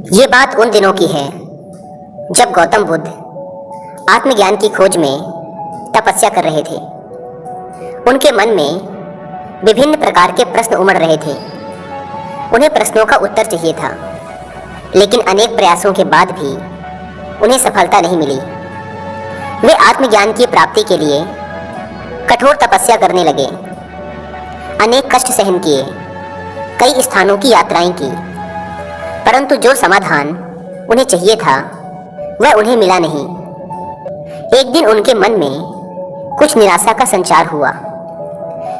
ये बात उन दिनों की है जब गौतम बुद्ध आत्मज्ञान की खोज में तपस्या कर रहे थे। उनके मन में विभिन्न प्रकार के प्रश्न उमड़ रहे थे। उन्हें प्रश्नों का उत्तर चाहिए था, लेकिन अनेक प्रयासों के बाद भी उन्हें सफलता नहीं मिली। वे आत्मज्ञान की प्राप्ति के लिए कठोर तपस्या करने लगे, अनेक कष्ट सहन किए, कई स्थानों की यात्राएं की, परंतु जो समाधान उन्हें चाहिए था वह उन्हें मिला नहीं। एक दिन उनके मन में कुछ निराशा का संचार हुआ।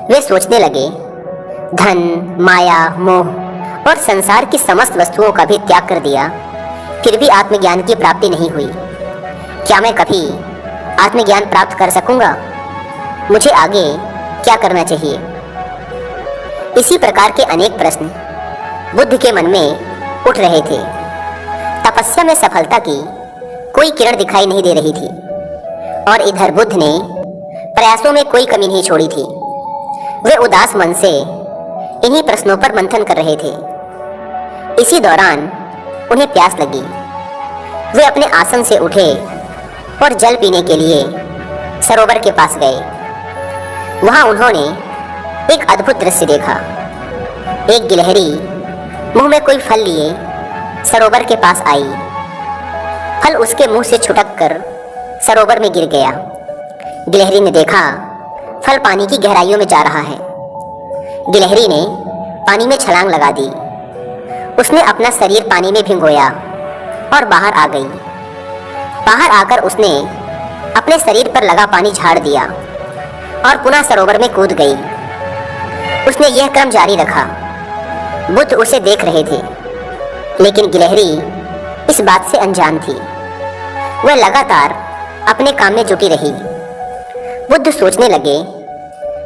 वे सोचने लगे, धन, माया, मोह और संसार की समस्त वस्तुओं का भी त्याग कर दिया, फिर भी आत्मज्ञान की प्राप्ति नहीं हुई। क्या मैं कभी आत्मज्ञान प्राप्त कर सकूंगा? मुझे आगे क्या करना चाहिए? इसी प्रकार के अनेक प्रश्न बुद्ध के मन में उठ रहे थे। तपस्या में सफलता की कोई किरण दिखाई नहीं दे रही थी और इधर बुद्ध ने प्रयासों में कोई कमी नहीं छोड़ी थी। वे उदास मन से इन्हीं प्रश्नों पर मंथन कर रहे थे। इसी दौरान उन्हें प्यास लगी। वे अपने आसन से उठे और जल पीने के लिए सरोवर के पास गए। वहां उन्होंने एक अद्भुत दृश्य देखा। एक गिलहरी मुंह में कोई फल लिए सरोवर के पास आई। फल उसके मुंह से छुटक कर सरोवर में गिर गया। गिलहरी ने देखा फल पानी की गहराइयों में जा रहा है। गिलहरी ने पानी में छलांग लगा दी। उसने अपना शरीर पानी में भिगोया और बाहर आ गई। बाहर आकर उसने अपने शरीर पर लगा पानी झाड़ दिया और पुनः सरोवर में कूद गई। उसने यह क्रम जारी रखा। बुद्ध उसे देख रहे थे, लेकिन गिलहरी इस बात से अनजान थी। वह लगातार अपने काम में जुटी रही। बुद्ध सोचने लगे,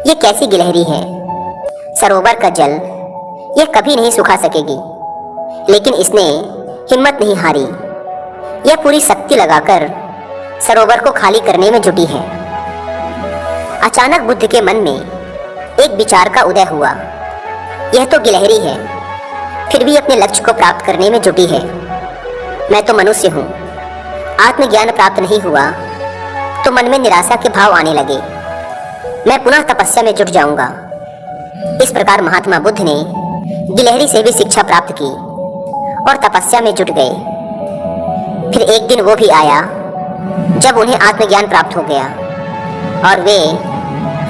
ये कैसी गिलहरी है? सरोवर का जल यह कभी नहीं सुखा सकेगी, लेकिन इसने हिम्मत नहीं हारी। यह पूरी शक्ति लगाकर सरोवर को खाली करने में जुटी है। अचानक बुद्ध के मन में एक विचार का उदय हुआ। यह तो गिलहरी है, फिर भी अपने लक्ष्य को प्राप्त करने में जुटी है। मैं तो मनुष्य हूँ। आत्मज्ञान प्राप्त नहीं हुआ तो मन में निराशा के भाव आने लगे। मैं पुनः तपस्या में जुट जाऊंगा। इस प्रकार महात्मा बुद्ध ने गिलहरी से भी शिक्षा प्राप्त की और तपस्या में जुट गए। फिर एक दिन वो भी आया जब उन्हें आत्मज्ञान प्राप्त हो गया और वे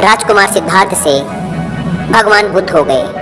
राजकुमार सिद्धार्थ से भगवान बुद्ध हो गए।